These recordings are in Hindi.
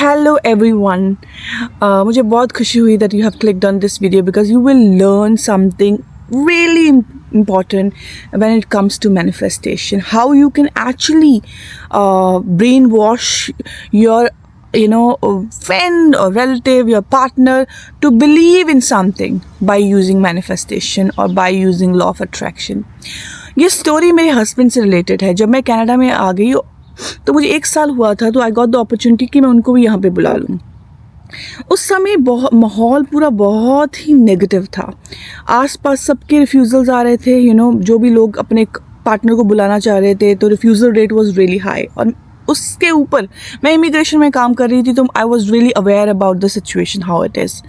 Hello everyone. मुझे बहुत खुशी हुई that you have clicked on this video because you will learn something really important when it comes to manifestation. How you can actually brainwash your friend or relative, your partner to believe in something by using manifestation or by using law of attraction. ये स्टोरी मेरे हस्बैंड से रिलेटेड है. जब मैं कनाडा में आ गई तो मुझे 1 साल हुआ था, तो आई गॉट द अपॉर्चुनिटी कि मैं उनको भी यहाँ पे बुला लूँ. उस समय माहौल पूरा बहुत ही नेगेटिव था. आसपास सबके रिफ्यूज़ल्स आ रहे थे. जो भी लोग अपने पार्टनर को बुलाना चाह रहे थे तो refusal rate was really high. और उसके ऊपर मैं इमिग्रेशन में काम कर रही थी, तो I was really aware about the situation how it is.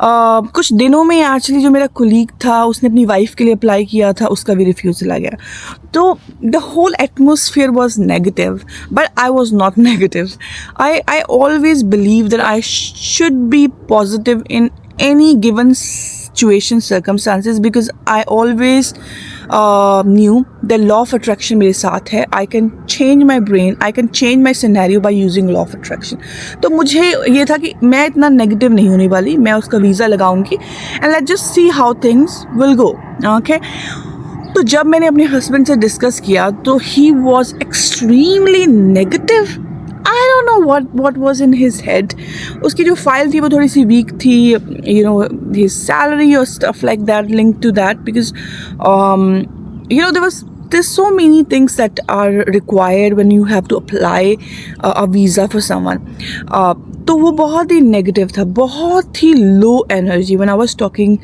कुछ दिनों में एक्चुअली जो मेरा कोलीग था उसने अपनी वाइफ के लिए अप्लाई किया था, उसका भी रिफ्यूज़ल आ गया. तो the whole atmosphere was negative, but I was not negative. I always believe that I should be positive in any given situation, circumstances, because I always knew the law of attraction मेरे साथ है. I can change my brain, I can change my scenario by using law of attraction. तो मुझे ये था कि मैं इतना नेगेटिव नहीं होने वाली, मैं उसका वीज़ा लगाऊंगी and let's just see how things will go. Okay? तो जब मैंने अपने हस्बैंड से डिस्कस किया तो he was extremely negative. I don't know what was in his head. उसकी जो फाइल थी वो थोड़ी सी वीक थी, his salary or stuff like that linked to that, because there's so many things that are required when you have to apply a visa for someone. तो वो बहुत ही नेगेटिव था, बहुत ही low energy. when I was talking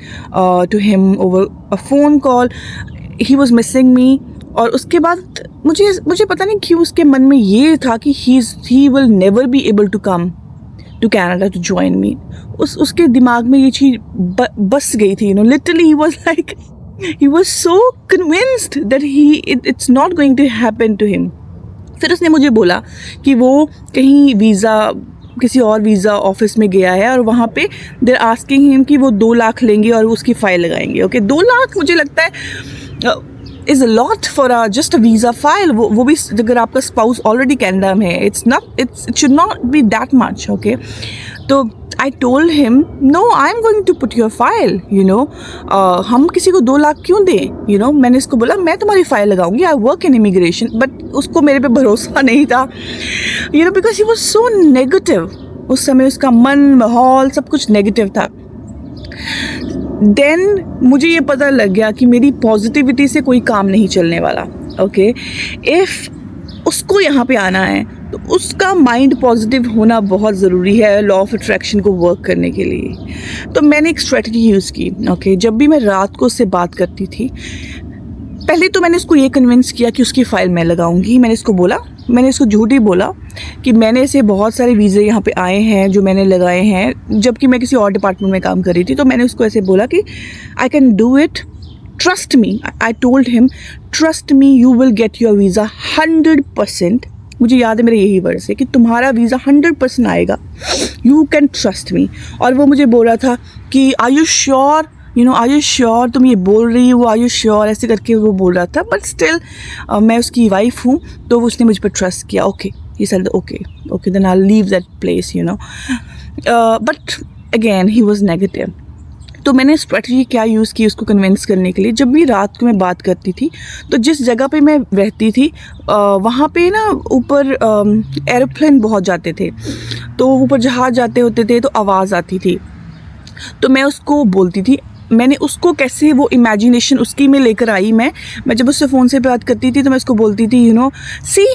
to him over a phone call, he was missing me. और उसके बाद मुझे पता नहीं क्यों उसके मन में ये था कि he will never be able to come to Canada to join me. उसके दिमाग में ये चीज़ बस गई थी. Literally he was so convinced that it's not going to happen to him. फिर उसने मुझे बोला कि वो कहीं किसी और वीज़ा ऑफिस में गया है और वहाँ पे they're asking him कि वो 2 लाख लेंगे और उसकी फ़ाइल लगाएंगे. ओके, 2 लाख मुझे लगता है is a lot for just a visa file. वो भी अगर आपका स्पाउस ऑलरेडी कनाडा में है, it should not be that much. Okay, तो I told him no, I'm going to put your file. हम किसी को 2 लाख क्यों दें? मैंने इसको बोला मैं तुम्हारी फाइल लगाऊंगी. I work in immigration. But उसको मेरे पे भरोसा नहीं था, because he was so negative. उस समय उसका मन, माहौल सब कुछ नेगेटिव था. देन मुझे ये पता लग गया कि मेरी पॉजिटिविटी से कोई काम नहीं चलने वाला. ओके, इफ़ उसको यहाँ पे आना है तो उसका माइंड पॉजिटिव होना बहुत ज़रूरी है लॉ ऑफ अट्रैक्शन को वर्क करने के लिए. तो मैंने एक स्ट्रेटजी यूज़ की. ओके, जब भी मैं रात को उससे बात करती थी, पहले तो मैंने उसको ये कन्विंस किया कि उसकी फ़ाइल मैं लगाऊंगी. मैंने इसको झूठ ही बोला कि मैंने ऐसे बहुत सारे वीज़े यहाँ पे आए हैं जो मैंने लगाए हैं, जबकि मैं किसी और डिपार्टमेंट में काम कर रही थी. तो मैंने उसको ऐसे बोला कि I can do it, trust me. I told him trust me, you will get your visa 100%. मुझे याद है मेरे यही वर्ड्स है कि तुम्हारा वीज़ा 100% आएगा, यू कैन ट्रस्ट मी. और वो मुझे बोल रहा था कि are you sure, are you sure, तुम ये बोल रही हो, आर यू श्योर, ऐसे करके वो बोल रहा था. बट स्टिल मैं उसकी वाइफ हूँ, तो उसने मुझ पर ट्रस्ट किया. Okay, he said okay then I'll leave that place. But again he was negative. तो मैंने स्ट्रेटजी क्या यूज़ की उसको कन्विंस करने के लिए. जब भी रात को मैं बात करती थी तो जिस जगह पे मैं रहती थी वहाँ पे ना ऊपर एरोप्लेन बहुत जाते थे, तो ऊपर जहाज़ जाते होते थे तो आवाज़ आती थी. तो मैं उसको बोलती थी, मैंने उसको कैसे वो इमेजिनेशन उसकी में लेकर आई. मैं जब उससे फ़ोन से बात करती थी तो मैं उसको बोलती थी सी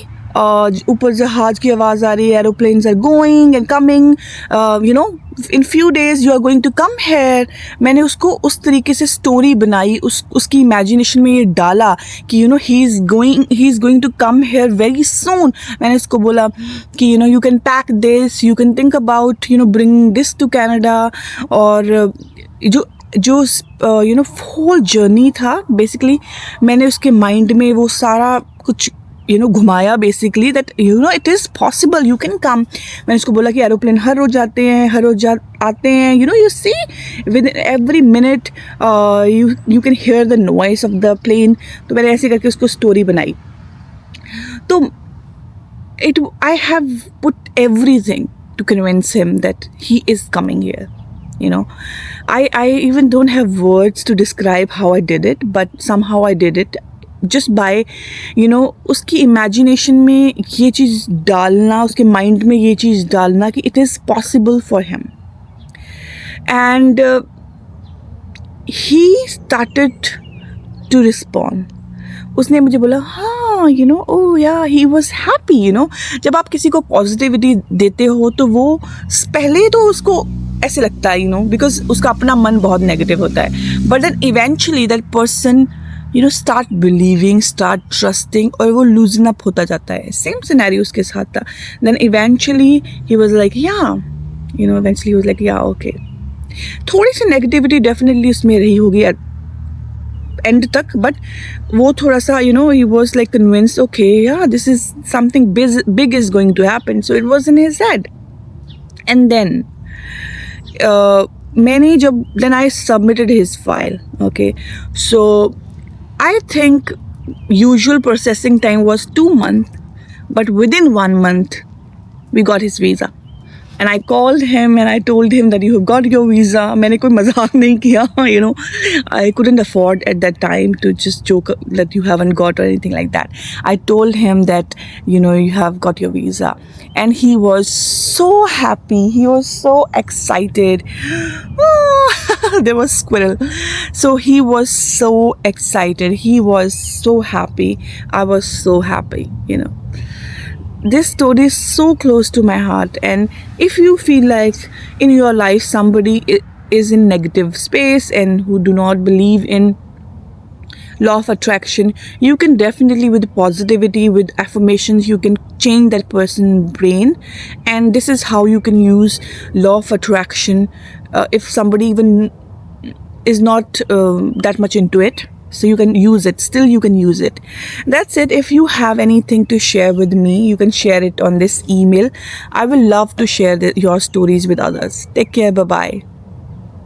ऊपर जहाज की आवाज़ आ रही है, aeroplanes are going and coming, in few days you are going to come here. मैंने उसको उस तरीके से स्टोरी बनाई, उसकी इमेजिनेशन में ये डाला कि he is going to come here very soon. मैंने उसको बोला कि you can pack this, you can think about bring this to Canada. और जो होल जर्नी था बेसिकली मैंने उसके माइंड में वो सारा कुछ घुमाया basically, that it is possible, you can come. मैंने उसको बोला कि एरोप्लेन हर रोज़ आते हैं, आते हैं, you see with every minute you can hear the noise of the plane. तो मैंने ऐसे करके उसको स्टोरी बनाई. तो I have put everything to convince him that he is coming here. You know, I even don't have words to describe how I did it, but somehow I did it just by, you know, उसकी imagination में ये चीज़ डालना, उसके mind में ये चीज़ डालना कि it is possible for him. And he started to respond. उसने मुझे बोला हाँ, you know, oh yeah, he was happy, you know. जब आप किसी को पॉजिटिविटी देते हो तो वो पहले तो उसको ऐसे लगता है, you know, because उसका अपना मन बहुत नेगेटिव होता है, but then eventually that person, you know, start believing, start trusting, और वो loosen up होता जाता है. Same scenario उसके साथ था. Then eventually he was like yeah, you know, eventually he was like yeah, okay. थोड़ी सी नेगेटिविटी डेफिनेटली उसमें रही होगी एंड तक, बट वो थोड़ा सा, you know, he was like convinced, okay yeah this is something big is going to happen, so it was in his head. And then मैंने जब then I submitted his file. Okay, so I think usual processing time was 2 months, but within 1 month we got his visa. And I called him and I told him that you have got your visa. मैंने कोई मजाक नहीं किया, you know. I couldn't afford at that time to just joke that you haven't got or anything like that. I told him that, you know, you have got your visa. And he was so happy. He was so excited. There was squirrel. So he was so excited. He was so happy. I was so happy, you know. This story is so close to my heart, and if you feel like in your life somebody is in negative space and who do not believe in law of attraction, you can definitely, with positivity, with affirmations, you can change that person's brain. And this is how you can use law of attraction if somebody even is not that much into it. So you can use it. Still you can use it. That's it. If you have anything to share with me, you can share it on this email. I will love to share your stories with others. Take care. Bye-bye.